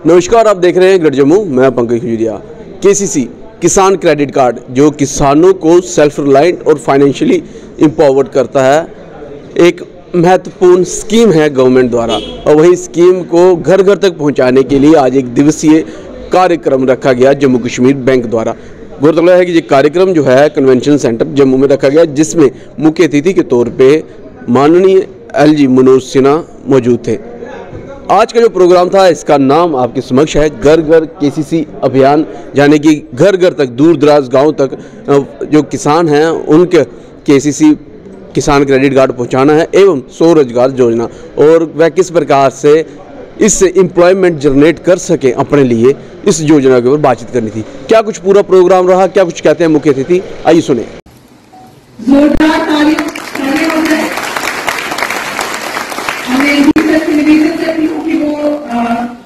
नमस्कार, आप देख रहे हैं गढ़ जम्मू। मैं पंकज खजूरिया। केसीसी किसान क्रेडिट कार्ड जो किसानों को सेल्फ रिलायंट और फाइनेंशियली एम्पावर्ड करता है, एक महत्वपूर्ण स्कीम है गवर्नमेंट द्वारा। और वही स्कीम को घर घर तक पहुंचाने के लिए आज एक दिवसीय कार्यक्रम रखा गया जम्मू कश्मीर बैंक द्वारा। गौरतलब है कि ये कार्यक्रम जो है कन्वेंशन सेंटर जम्मू में रखा गया, जिसमें मुख्य अतिथि के तौर पर माननीय LG मनोज सिन्हा मौजूद थे। आज का जो प्रोग्राम था, इसका नाम आपके समक्ष है घर घर केसीसी अभियान, यानी कि घर घर तक, दूर दराज गाँव तक जो किसान हैं उनके केसीसी किसान क्रेडिट कार्ड पहुंचाना है एवं स्वरोजगार योजना, और वह किस प्रकार से इससे एम्प्लॉयमेंट जनरेट कर सकें अपने लिए, इस योजना के ऊपर बातचीत करनी थी। क्या कुछ पूरा प्रोग्राम रहा, क्या कुछ कहते हैं मुख्य अतिथि, आइए सुने।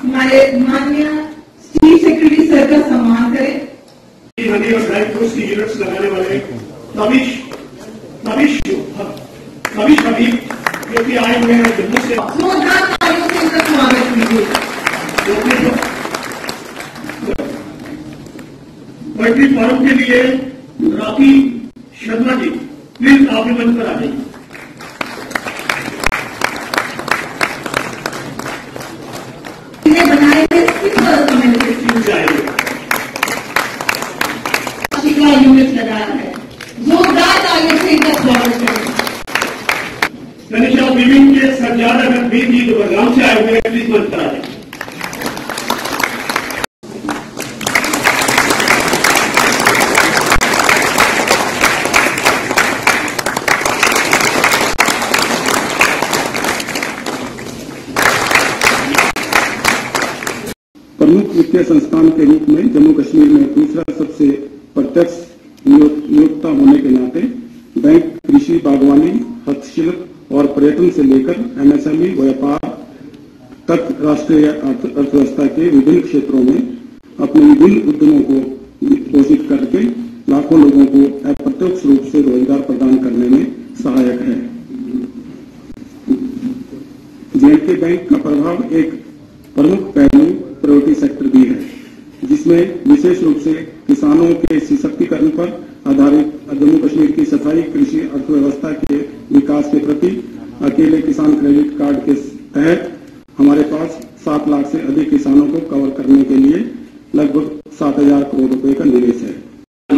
हमारे माननीय चीफ सेक्रेटरी सर का सम्मान करें। मनी और ड्राई फ्रूट्स की यूनिट्स लगाने वाले नबीश हबीब जो कि आए हुए हैं जम्मू से, जोरदार तालियों से इनका स्वागत कीजिए। पोल्ट्री फार्म के लिए राखी शर्मा जी, प्लीज आप मंच पर आ जाइए। बनाए यूनिट लगाया है, जोरदार तालियों से इनका स्वागत करें। तनिषा विविंग के सरजार अगर भी जी जो बदलाव से आए हुए हैं, प्लीज मंच पर आ जाए। प्रमुख वित्तीय संस्थान के रूप में जम्मू कश्मीर में दूसरा सबसे प्रत्यक्ष नियोक्ता होने के नाते बैंक कृषि, बागवानी, हस्तशिल्प और पर्यटन से लेकर MSME व्यापार तक राष्ट्रीय अर्थव्यवस्था के विभिन्न क्षेत्रों में अपने विभिन्न उद्यमों को पोषित करके लाखों लोगों को अप्रत्यक्ष रूप से रोजगार प्रदान करने में सहायक है। JNK बैंक का प्रभाव एक प्रमुख पहलू प्रायोरिटी सेक्टर भी है, जिसमें विशेष रूप से किसानों के सशक्तिकरण पर आधारित जम्मू कश्मीर की स्थायी कृषि अर्थव्यवस्था के विकास के प्रति अकेले किसान क्रेडिट कार्ड के तहत हमारे पास 7 लाख से अधिक किसानों को कवर करने के लिए लगभग 7,000 करोड़ रुपए का निवेश है।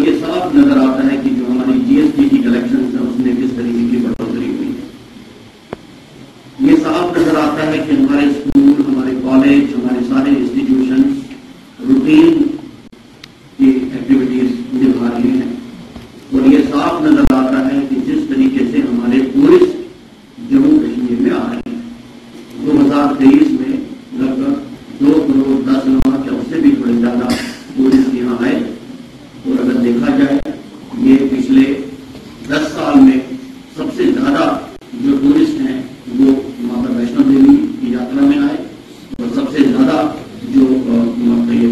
ये साफ नजर आता है कि जो हमारी GST की कलेक्शन है उसमें किस तरीके की बढ़ोतरी हुई है। ये साफ नजर आता है कि हमारे स्कूल, हमारे कॉलेज, हमारे सारे इंस्टीट्यूशन रूटीन की एक्टिविटीज निभा रहे हैं। और ये साफ नजर आता है कि जिस तरीके से हमारे टूरिस्ट जम्मू कश्मीर में आ रहे हैं, 2023 में लगभग 2 करोड़ 10 लाख या उससे भी थोड़े ज्यादा टूरिस्ट यहाँ आए। और अगर देखा जाए, ये पिछले 10 साल में सबसे ज्यादा जो टूरिस्ट हैं वो माता वैष्णो देवी की यात्रा में आए, और सबसे ज्यादा जो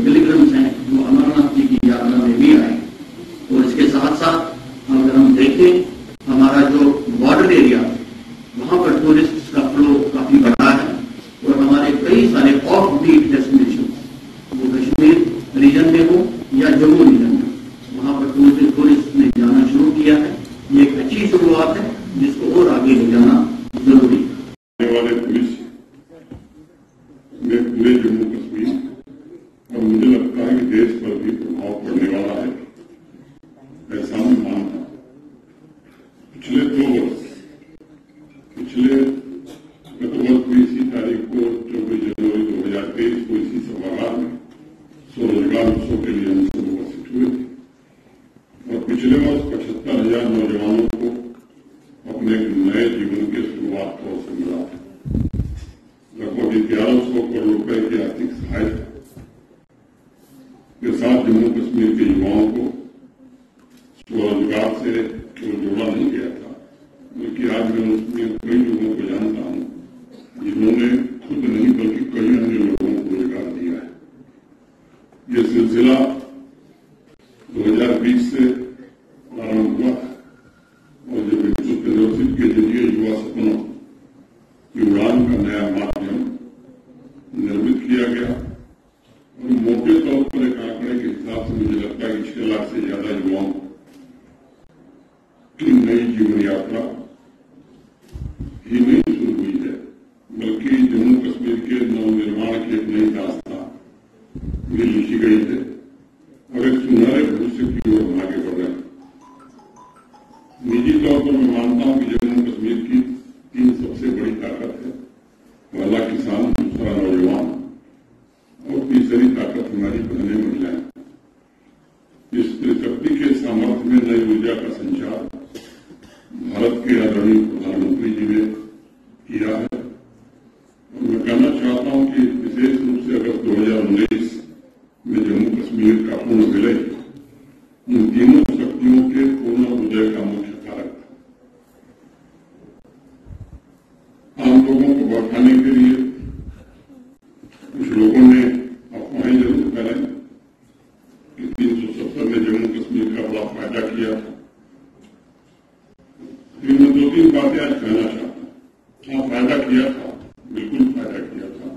पिलग्रिम्स हैं वो अमरनाथ जी की यात्रा में भी आए। और इसके साथ साथ अगर हम देखें, हमारा जो बॉर्डर एरिया वहां पर टूरिस्ट का फ्लो काफी बढ़ा है। और हमारे कई सारे ऑफ बीट डेस्टिनेशन, वो कश्मीर रीजन में हो या जम्मू रीजन में, वहां पर टूरिस्ट ने जाना शुरू किया है। ये एक अच्छी शुरुआत है जिसको और आगे ले जाना जरूरी है। पूरे जम्मू कश्मीर और मुझे लगता है कि देश पर भी प्रभाव पड़ने वाला है, ऐसा मैं मानता हूं। पिछले 2 वर्ष, पिछले गत वर्ष 20 तारीख को 24 जनवरी 2023 को इसी सभागार में स्वरोजगार उत्सव के लिए हम सब उपस्थित हुए थे। और पिछले वर्ष 75,000 नौजवानों को अपने नए जीवन के शुरुआत का अवसर मिला था। लगभग 1100 करोड़ रुपए की आर्थिक सहायता के साथ जम्मू कश्मीर के युवाओं को स्वरोजगार से जोड़ा नहीं गया था, बल्कि आज मैं उसमें कई लोगों को जानता हूं जिन्होंने खुद नहीं बल्कि कई अन्य लोगों को रोजगार दिया है। ये सिलसिला 2020 से प्रारंभ हुआ और जब इंस्टीट्यूट के जरिए युवा सपनों की उड़ान का नया माध्यम निर्मित किया गया मोटे तौर पर एक आंकड़े के हिसाब से मुझे लगता है कि 6 लाख से ज्यादा युवाओं की नई जीवन यात्रा ही नहीं शुरू हुई है, बल्कि जम्मू कश्मीर के नवनिर्माण की एक नई दास्तां भी लिखी गई है और एक सुनहरे भविष्य की ओर हम आगे बढ़ रहे हैं। निजी तौर पर मैं मानता हूं कि जम्मू कश्मीर की 3 सबसे बड़ी ताकत है, पहला किसान, दूसरा नौजवान और तीसरी ताकत हमारी बहनें महिलाएं। इस त्रिशक्ति के सामर्थ्य में नई ऊर्जा का संचार भारत के आदरणीय प्रधानमंत्री जी ने किया है और मैं कहना चाहता हूं कि विशेष रूप से अगस्त 2019 में जम्मू कश्मीर का पूर्ण विलय इन तीनों शक्तियों के पूर्ण उदय का मुख्य कारक था। आम लोगों को भड़काने के लिए कुछ लोगों ने अफवाहें जरूर फैलाई कि 370 ने जम्मू कश्मीर का बड़ा फायदा किया था। फिर मैं 2-3 बातें आज कहना चाहता हूं। हाँ, फायदा किया था, बिल्कुल फायदा किया था,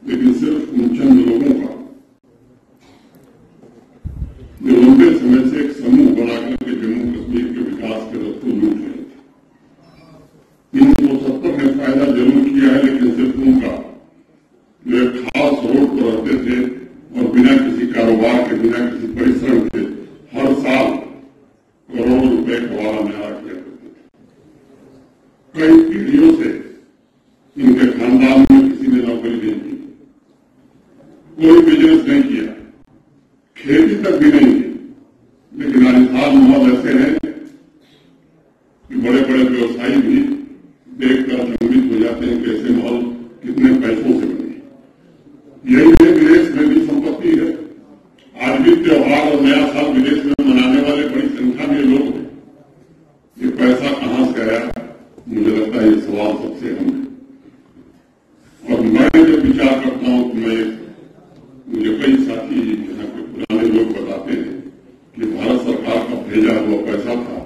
लेकिन सिर्फ उन चंद लोगों का जो लंबे समय से एक समूह बनाकर के जम्मू कश्मीर के विकास के रथ को लूट रहे थे। 370 ने फायदा जरूर किया है, लेकिन सिर्फ उनका जो एक खास रोड पर रहते थे और बिना किसी कारोबार के, बिना किसी परिश्रम के हर साल करोड़ों रुपए कवाला में आ किया करते थे। कई पीढ़ियों से इनके खानदान में किसी ने नौकरी नहीं की, कोई बिजनेस नहीं किया, खेती तक भी नहीं की, लेकिन राजस्थान माहौल ऐसे हैं कि बड़े बड़े व्यवसायी भी देखकर भ्रमित हो जाते हैं कि ऐसे माहौल कितने पैसों से बने। यही है, विदेश में भी संपत्ति है। आज भी त्योहार और नया साल विदेश में मनाने वाले बड़ी संख्या में लोग हैं। ये पैसा कहां से आया, मुझे लगता है ये सवाल सबसे अहम है। और मैं जब विचार करता हूं तो मुझे कई साथी यहाँ के पुराने लोग बताते हैं कि भारत सरकार का भेजा हुआ पैसा था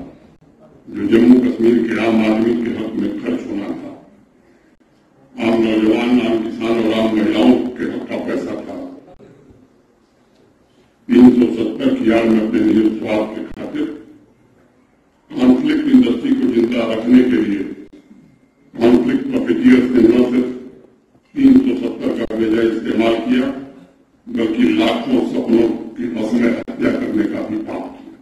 जो जम्मू कश्मीर के आम आदमी के हक में खर्च होना था, आम नौजवान, आम किसान और आम महिलाओं के हक का पैसा था। 370 की आड़ में अपने निहित स्वार्थ के खातिर कॉन्फ्लिक्ट इंडस्ट्री को जिंदा रखने के लिए कॉन्फ्लिक्ट प्रॉफिटियर्स ने न सिर्फ 370 का भेजा इस्तेमाल किया, बल्कि लाखों सपनों की असमय हत्या करने का भी पाप किया।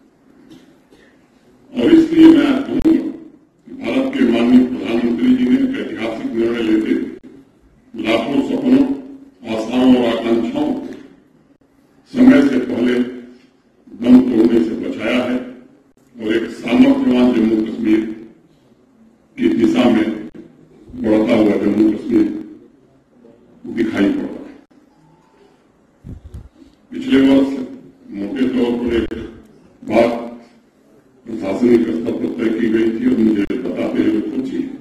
और इसलिए मैं आज कहूंगा कि भारत के माननीय प्रधानमंत्री जी ने एक ऐतिहासिक निर्णय लेते लाखों सपनों, आशाओं और आकांक्षाओं को समय से पहले दम तोड़ने से बचाया है और एक सामर्थ्यवान जम्मू कश्मीर की दिशा में बढ़ता हुआ जम्मू कश्मीर दिखाई पड़ रहा है। पिछले वर्ष मोटे तौर पर एक बात प्रशासनिक स्तर पर तय की गई थी और मुझे बताते हुए खुशी है।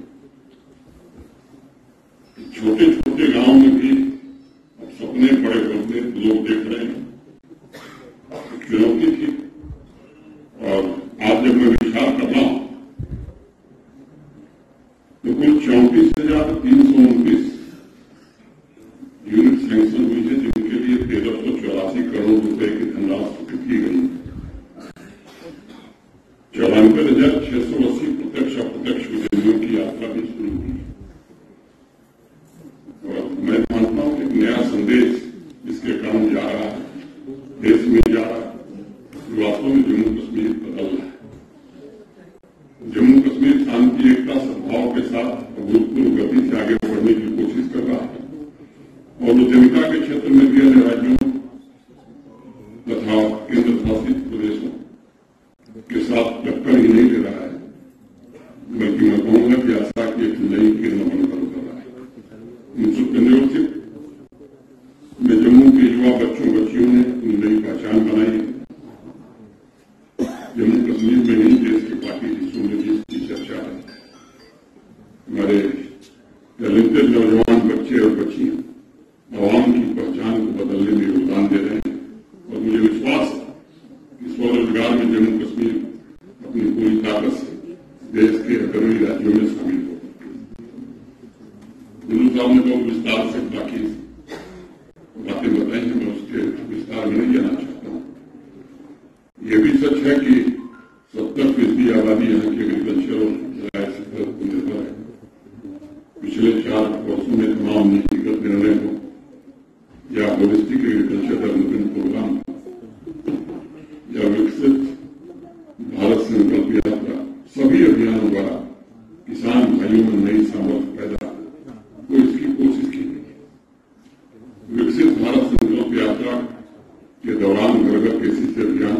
छोटे छोटे गांव में भी अब सपने बड़े होते लोग देख रहे हैं, चुनौती थी। और आज जब मैं विचार कर रहा हूं तो कुल 34,329 यूनिट सैंक्शन हुई है, जिनके लिए 1384 करोड़ रुपए की धनराशि की गई। 94,680 प्रत्यक्ष अप्रत्यक्ष उद्यमियों की यात्रा भी शुरू हुई। और मैं मानता हूं कि एक नया संदेश इसके कारण जा रहा है, देश में जा रहा है, वास्तव में जम्मू कश्मीर बदल रहा है। जम्मू कश्मीर शांति, एकता, सद्भाव के साथ अभूतपूर्व गति से आगे बढ़ने की कोशिश कर रहा है और उद्यमिता के क्षेत्र में भी अन्य राज्यों तथा केंद्र शासित प्रदेशों के साथ टक्कर ही नहीं ले रहा है, बल्कि मैं कहूंगा कि आशा की एक नई किरण बनकर उतर रहा है। यूनिवर्सिटी में जम्मू के युवा बच्चों बच्चियों ने अपनी नई पहचान बनाई है। जम्मू कश्मीर में नहीं, देश के बाकी हिस्सों में भी इसकी चर्चा है। हमारे टैलेंटेड नौजवान बच्चे और बच्चियां आवाम की पहचान को बदलने में योगदान दे रहे हैं और मुझे विश्वास है कि स्वरोजगार में जम्मू कश्मीर अपनी पूरी ताकत से देश के अग्रणी राज्यों में शामिल होगा। गुरु साहब ने बहुत विस्तार से बाकी बातें बताई हैं, मैं उसके में नहीं जाना चाहता हूं। यह भी सच है कि 70% आबादी यहाँ की एग्रीकल्चर और ड्राई सेक्टर पर निर्भर है। पिछले 4 वर्षों में तमाम नीतिगत निर्णय हो या होलिस्टिक एग्रीकल्चर डेवलपमेंट प्रोग्राम या विकसित भारत संकल्प यात्रा, सभी अभियानों द्वारा किसान भाइयों में नई सामर्थ्य पैदा को इसकी कोशिश की गई। विकसित भारत संकल्प यात्रा के दौरान घर घर केसीसी अभियान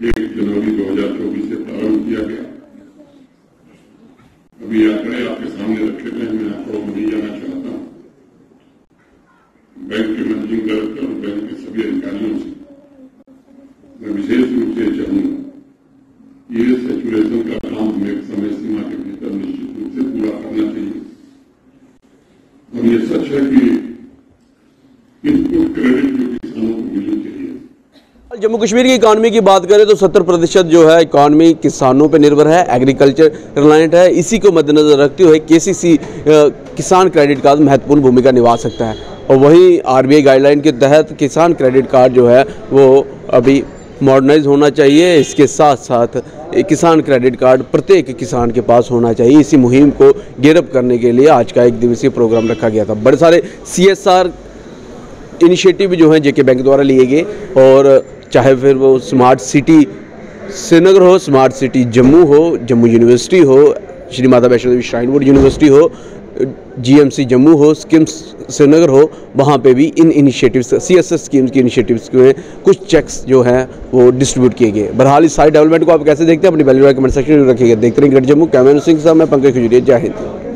1 जनवरी 2024 से प्रारंभ किया गया। अभी आंकड़े आपके सामने रखे गए, मैं आंकड़ों में नहीं जाना चाहता हूं। बैंक के मैनेजिंग डायरेक्टर और बैंक के सभी अधिकारियों से मैं विशेष रूप से चाहूंगा, ये सेचुरेशन का काम हमें एक समय सीमा के भीतर निश्चित रूप से पूरा करना चाहिए। और ये सच है कि इनपुट क्रेडिट जो किसानों को मिलनी चाहिए। जम्मू कश्मीर की इकॉनमी की बात करें तो 70% जो है इकॉनमी किसानों पर निर्भर है, एग्रीकल्चर रिलायंट है। इसी को मद्देनजर रखते हुए केसीसी किसान क्रेडिट कार्ड महत्वपूर्ण भूमिका निभा सकता है। और वहीं आरबीआई गाइडलाइन के तहत किसान क्रेडिट कार्ड जो है वो अभी मॉडर्नाइज होना चाहिए। इसके साथ साथ किसान क्रेडिट कार्ड प्रत्येक किसान के पास होना चाहिए। इसी मुहिम को गेयरअप करने के लिए आज का 1 दिवसीय प्रोग्राम रखा गया था। बड़े सारे CSR इनिशिएटिव जो हैं जेके बैंक द्वारा लिए गए, और चाहे फिर वो स्मार्ट सिटी श्रीनगर हो, स्मार्ट सिटी जम्मू हो, जम्मू यूनिवर्सिटी हो, Shri Mata Vaishno Devi shrine board university हो, GMC जम्मू हो, स्कीम्स श्रीनगर हो, वहाँ पे भी इन इनिशिएटिव्स CSR स्कीम्स की इनिशिएटिव्स के कुछ चेक्स जो हैं वो डिस्ट्रीब्यूट किए गए। बहरहाल इस सारी डेवलपमेंट को आप कैसे देखते हैं, अपनी वैल्यू कमेंट सेक्शन में रखिएगा। देखते रहिए ग्रेट जम्मू। कैमरा सिंह साहब, मैं पंकज खजूरिया। जय हिंद।